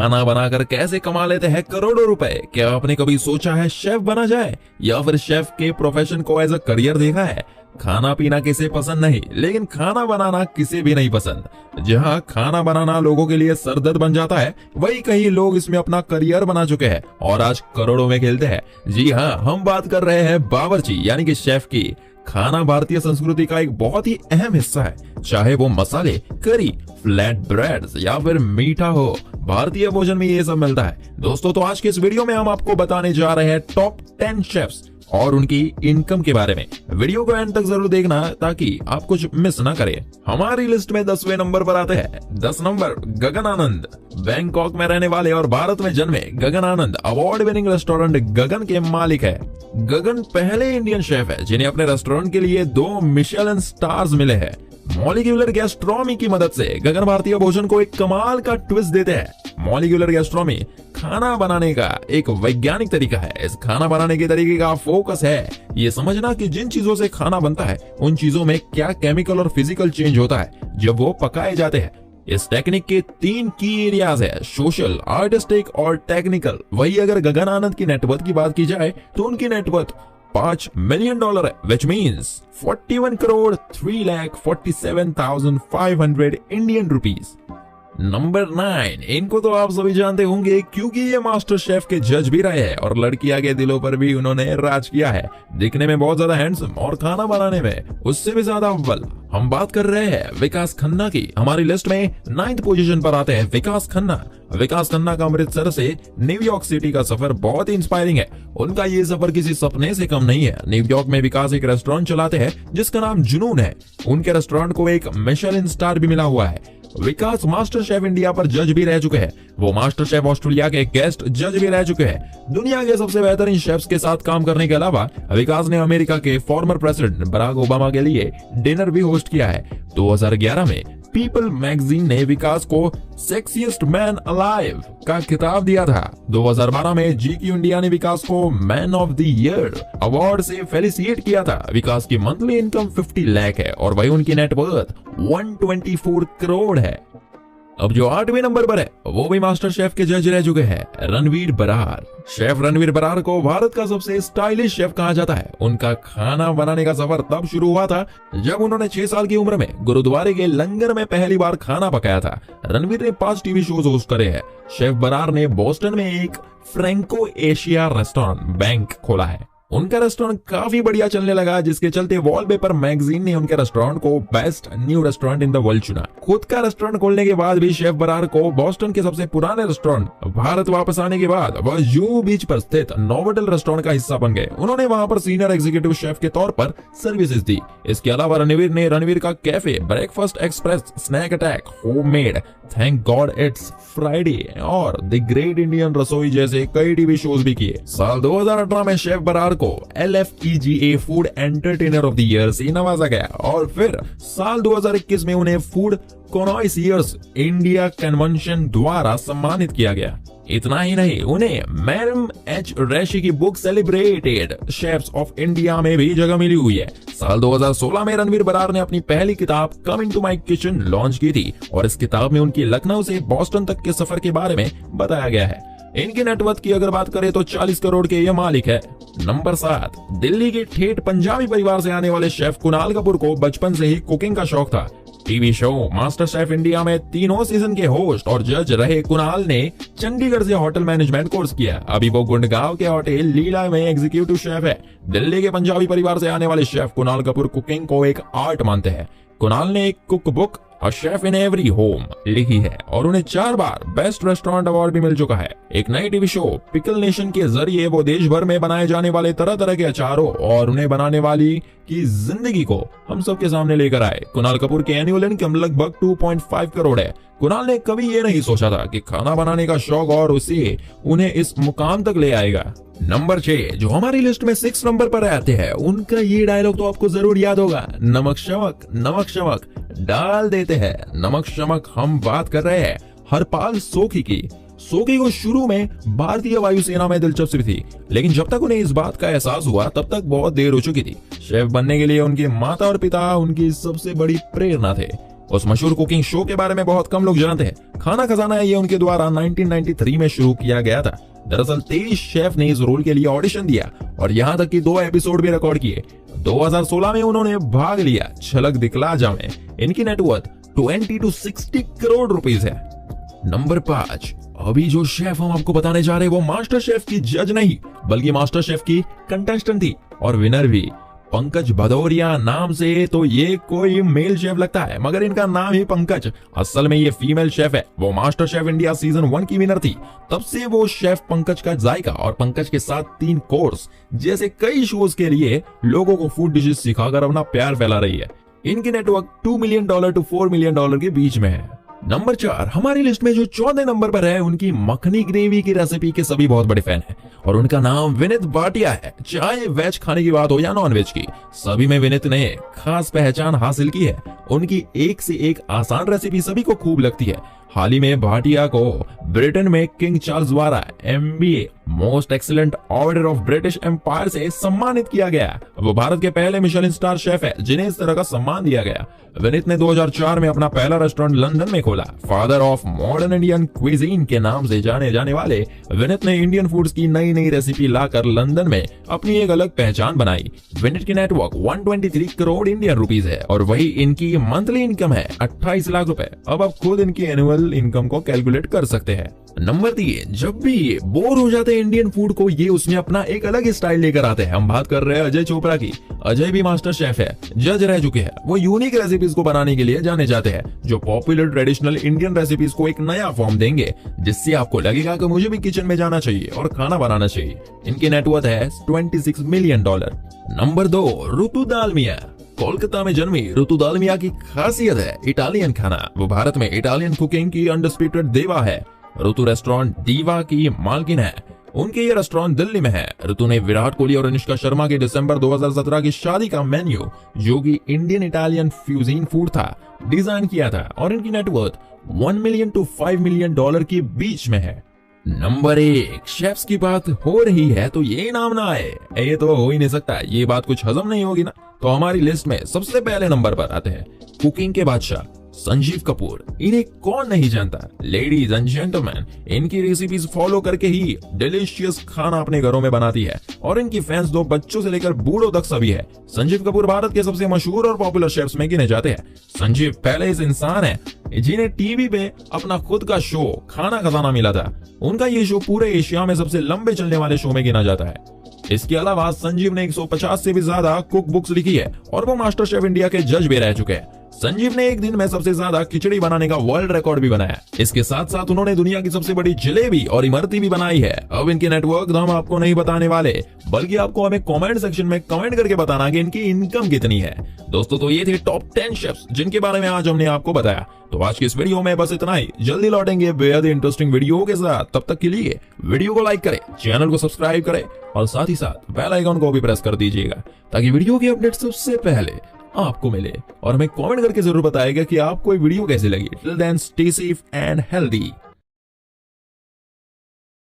खाना बनाकर कैसे कमा लेते हैं करोड़ों रुपए। क्या आपने कभी सोचा है शेफ बना जाए, या फिर शेफ के प्रोफेशन को एज अ करियर देखा है? खाना पीना किसे पसंद नहीं, लेकिन खाना बनाना किसे भी नहीं पसंद। जहां खाना बनाना लोगों के लिए सरदर्द बन जाता है, वही कई लोग इसमें अपना करियर बना चुके हैं और आज करोड़ों में खेलते हैं। जी हाँ, हम बात कर रहे हैं बावर्ची यानी कि शेफ की। खाना भारतीय संस्कृति का एक बहुत ही अहम हिस्सा है, चाहे वो मसाले, करी, फ्लैट ब्रेड्स या फिर मीठा हो, भारतीय भोजन में ये सब मिलता है। दोस्तों, तो आज के इस वीडियो में हम आपको बताने जा रहे हैं टॉप 10 शेफ्स और उनकी इनकम के बारे में। वीडियो को एंड तक जरूर देखना ताकि आप कुछ मिस ना करें। हमारी लिस्ट में 10वें नंबर पर आते हैं। 10 नंबर, गगन आनंद। बैंकॉक में रहने वाले और भारत में जन्मे गगन आनंद अवार्ड विनिंग रेस्टोरेंट गगन के मालिक है। गगन पहले इंडियन शेफ है जिन्हें अपने रेस्टोरेंट के लिए 2 मिशेलिन स्टार्स मिले हैं। मॉलिक्यूलर गैस्ट्रोनॉमी की मदद से गगन भारतीय भोजन को एक कमाल का ट्विस्ट देते हैं। मॉलिक्यूलर गैस्ट्रोनॉमी खाना बनाने का एक वैज्ञानिक तरीका है। इस खाना बनाने के तरीके का फोकस है ये समझना कि जिन चीजों से खाना बनता है उन चीजों में क्या केमिकल और फिजिकल चेंज होता है जब वो पकाए जाते हैं। इस टेक्निक के 3 की एरियाज है, सोशल, आर्टिस्टिक और टेक्निकल। वही अगर गगन आनंद की नेटवर्थ की बात की जाए तो उनकी नेटवर्थ $5 मिलियन है, which means 41 crore 3,47,500 Indian rupees. Number 9, इनको तो आप सभी जानते होंगे क्योंकि ये मास्टर शेफ के जज भी रहे हैं और लड़कियां के दिलों पर भी उन्होंने राज किया है। दिखने में बहुत ज्यादा हैंडसम और खाना बनाने में उससे भी ज्यादा अव्वल। हम बात कर रहे हैं विकास खन्ना की। हमारी लिस्ट में 9th पोजीशन पर आते हैं विकास खन्ना। विकास खन्ना का अमृतसर से न्यूयॉर्क सिटी का सफर बहुत ही इंस्पायरिंग है। उनका ये सफर किसी सपने से कम नहीं है। न्यूयॉर्क में विकास एक रेस्टोरेंट चलाते हैं जिसका नाम जुनून है। उनके रेस्टोरेंट को एक मिशेलिन स्टार भी मिला हुआ है। विकास मास्टर शेफ इंडिया पर जज भी रह चुके हैं। वो मास्टर शेफ ऑस्ट्रेलिया के गेस्ट जज भी रह चुके हैं। दुनिया के सबसे बेहतरीन शेफ्स के साथ काम करने के अलावा विकास ने अमेरिका के फॉर्मर प्रेसिडेंट बराक ओबामा के लिए डिनर भी होस्ट किया है। 2011 में पीपल मैगजीन ने विकास को सेक्सिएस्ट मैन अलाइव का खिताब दिया था। 2012 में GQ इंडिया ने विकास को man of the year award से फेलिसिएट किया था। विकास की मंथली इनकम 50 लाख है और वही उनकी नेटवर्थ 124 करोड़ है। अब जो 8वें नंबर पर है वो भी मास्टर शेफ के जज रह चुके हैं, रणवीर बरार। शेफ रणवीर बरार को भारत का सबसे स्टाइलिश शेफ कहा जाता है। उनका खाना बनाने का सफर तब शुरू हुआ था जब उन्होंने 6 साल की उम्र में गुरुद्वारे के लंगर में पहली बार खाना पकाया था। रणवीर ने 5 टीवी शोज होस्ट करे हैं। शेफ बरार ने बोस्टन में एक फ्रैंको एशिया रेस्टोरेंट बैंक खोला है। उनका रेस्टोरेंट काफी बढ़िया चलने लगा, जिसके चलते वॉलपेपर मैगजीन ने उनके रेस्टोरेंट को best new restaurant in the world चुना। खुद का रेस्टोरेंट खोलने के बाद भी शेफ बरार को बोस्टन के सबसे पुराने रेस्टोरेंट भारत वापस आने के बाद वह जू बीच पर स्थित नोवोटेल रेस्टोरेंट का हिस्सा बन गए। उन्होंने वहां पर सीनियर एग्जीक्यूटिव शेफ के तौर पर सर्विसेज दी। इसके अलावा रणवीर ने रणवीर का cafe, breakfast express, snack attack, homemade, thank God it's Friday और द ग्रेट इंडियन रसोई जैसे कई टीवी शोज भी किए। साल 2018 में शेफ बरार को LFEGA food entertainer of the year से नवाजा गया और फिर साल 2021 में उन्हें फूड कॉनॉइसियर्स इंडिया कन्वेंशन द्वारा सम्मानित किया गया। इतना ही नहीं, उन्हें मैडम H रैशी की book celebrated chefs of India में भी जगह मिली हुई है। साल 2016 में रणवीर बरार ने अपनी पहली किताब come into my kitchen launch की थी और इस किताब में उनकी लखनऊ से बोस्टन तक के सफर के बारे में बताया गया है। इनकी नेटवर्थ की अगर बात करें तो 40 करोड़ के ये मालिक है। नंबर 7, दिल्ली के ठेठ पंजाबी परिवार से आने वाले शेफ कुणाल कपूर को बचपन से ही कुकिंग का शौक था। TV show master chef India में 3 सीजन के होस्ट और जज रहे कुणाल ने चंडीगढ़ से होटल मैनेजमेंट कोर्स किया। अभी वो गुड़गांव के होटल लीला में एग्जीक्यूटिव शेफ है। दिल्ली के पंजाबी परिवार से आने वाले शेफ कुणाल कपूर कुकिंग को एक आर्ट मानते हैं। कुणाल ने एक कुक बुक और शेफ इन एवरी होम लिखी है और उन्हें 4 बार बेस्ट रेस्टोरेंट अवार्ड भी मिल चुका है। एक नई टीवी शो पिकल नेशन के जरिए वो देश भर में बनाए जाने वाले तरह तरह के अचारों और उन्हें बनाने वाली की जिंदगी को हम सबके सामने लेकर आए। कुणाल कपूर की एनुअल इनकम लगभग 2.5 करोड़ है। कुणाल ने कभी ये नहीं सोचा था कि खाना बनाने का शौक और उसे उन्हें इस मुकाम तक ले आएगा। नंबर 6, जो हमारी लिस्ट में 6 नंबर पर आते हैं, उनका ये डायलॉग तो आपको जरूर याद होगा, नमक शमक डाल देते हैं नमक शमक। हम बात कर रहे हैं हरपाल सोखी की। सोखी को शुरू में भारतीय वायुसेना में दिलचस्पी थी, लेकिन जब तक उन्हें इस बात का एहसास हुआ तब तक बहुत देर हो चुकी थी। शेफ बनने के लिए उनके माता और पिता उनकी सबसे बड़ी प्रेरणा थे। उस मशहूर कुकिंग शो के बारे में बहुत कम लोग जानते हैं। खाना खजाना है ये उनके द्वारा 1993 में शुरू किया गया था। दरअसल 23 शेफ ने इस रोल के लिए ऑडिशन दिया और यहाँ तक कि 2 एपिसोड भी रिकॉर्ड किए। 2016 में उन्होंने भाग लिया झलक दिखला जा में। इनकी नेटवर्थ 20 to 60 करोड़ रुपीस है। नंबर 5, अभी जो शेफ हम आपको बताने जा रहे हैं वो मास्टर शेफ की जज नहीं बल्कि मास्टर शेफ की कंटेस्टेंट थी और विनर भी। पंकज भदौरिया नाम से तो ये कोई मेल शेफ लगता है मगर इनका नाम ही पंकज। असल में ये फीमेल शेफ है। वो मास्टर शेफ इंडिया सीजन 1 की विनर थी। तब से वो शेफ पंकज का जायका और पंकज के साथ 3 कोर्स जैसे कई शोज के लिए लोगों को फूड डिशेस सिखाकर अपना प्यार फैला रही है। इनकी नेटवर्क $2 मिलियन to $4 मिलियन के बीच में है। नंबर 4, हमारी लिस्ट में जो 14 नंबर पर है उनकी मखनी ग्रेवी की रेसिपी के सभी बहुत बड़े फैन हैं और उनका नाम विनीत भाटिया है। चाहे वेज खाने की बात हो या नॉन वेज की, सभी में विनीत ने खास पहचान हासिल की है। उनकी एक से एक आसान रेसिपी सभी को खूब लगती है। हाल ही में भाटिया को ब्रिटेन में किंग चार्ल्स द्वारा MBE most excellent order of British Empire से सम्मानित किया गया। वो भारत के पहले मिशेलिन स्टार शेफ है जिन्हें इस तरह का सम्मान दिया गया। विनीत ने 2004 में अपना पहला रेस्टोरेंट लंदन में खोला। Father of modern Indian cuisine के नाम से जाने जाने वाले विनीत ने इंडियन फूड्स की नई नई रेसिपी लाकर लंदन में अपनी एक अलग पहचान बनाई। विनीत की नेटवर्क 123 करोड़ इंडियन रुपीस है और वही इनकी मंथली इनकम है 28 लाख रुपए। अब आप खुद इनकी एनुअल इनकम को कैलकुलेट कर सकते हैं। नंबर 3, जब भी ये बोर हो जाते हैं इंडियन फूड को, ये उसमें अपना एक अलग स्टाइल लेकर आते हैं। हम बात कर रहे हैं अजय चोपड़ा की। अजय भी मास्टर शेफ है, जज रह चुके हैं। वो यूनिक रेसिपीज को बनाने के लिए जाने जाते हैं जो पॉपुलर ट्रेडिशनल इंडियन रेसिपीज को एक नया फॉर्म देंगे जिससे आपको लगेगा कि मुझे भी किचन में जाना चाहिए और खाना बनाना चाहिए। इनकी नेटवर्थ है $26 मिलियन। नंबर 2, ऋतु दालमिया। कोलकाता में जन्मी ऋतु दालमिया की खासियत है इटालियन खाना। वो भारत में इटालियन कुकिंग की अनडिस्प्यूटेड देवा है। ऋतु रेस्टोरेंट दीवा की मालकिन है। उनके ये रेस्टोरेंट दिल्ली में है। ऋतु ने विराट कोहली और अनुष्का शर्मा के दिसंबर 2017 की शादी का मेन्यू जो कि इंडियन इटालियन फ्यूजन फूड था डिजाइन किया था और इनकी नेटवर्थ $1 मिलियन to $5 मिलियन के बीच में है। नंबर 1, शेफ्स की बात हो रही है तो ये नाम ना आए, ये तो हो ही नहीं सकता। ये बात कुछ हजम नहीं होगी ना। तो हमारी लिस्ट में सबसे पहले नंबर पर आते हैं कुकिंग के बादशाह संजीव कपूर। इन्हें कौन नहीं जानता। लेडीज एंड जेंटलमैन, इनकी रेसिपीज फॉलो करके ही डिलीशियस खाना अपने घरों में बनाती है और इनकी फैंस 2 बच्चों से लेकर बूढ़ों तक सभी है। संजीव कपूर भारत के सबसे मशहूर और पॉपुलर शेफ्स में गिने जाते हैं। संजीव पहले इस इंसान है जिन्हें टीवी पे अपना खुद का शो खाना खजाना मिला था। उनका ये शो पूरे एशिया में सबसे लंबे चलने वाले शो में गिना जाता है। इसके अलावा संजीव ने 150 से भी ज्यादा कुक बुक्स लिखी है और वो मास्टर शेफ इंडिया के जज भी रह चुके हैं। संजीव ने एक दिन में सबसे ज्यादा खिचड़ी बनाने का वर्ल्ड रिकॉर्ड भी बनाया। इसके साथ साथ उन्होंने दुनिया की सबसे बड़ी जलेबी और इमरती भी बनाई है। अब इनकी नेटवर्क हम आपको नहीं बताने वाले बल्कि आपको हमें कमेंट सेक्शन में कमेंट करके बताना कि इनकी इनकम कितनी है। दोस्तों, तो ये थे टॉप 10 शेफ्स जिनके बारे में आज हमने आपको बताया। तो आज की इस वीडियो में बस इतना ही। जल्दी लौटेंगे बेहद इंटरेस्टिंग वीडियो के साथ। तब तक के लिए वीडियो को लाइक करें, चैनल को सब्सक्राइब करें और साथ ही साथ बेल आइकन को भी प्रेस कर दीजिएगा ताकि वीडियो की अपडेट सबसे पहले आपको मिले। और हमें कमेंट करके जरूर बताइएगा कि आपको ये वीडियो कैसी लगी। Till then stay safe and healthy.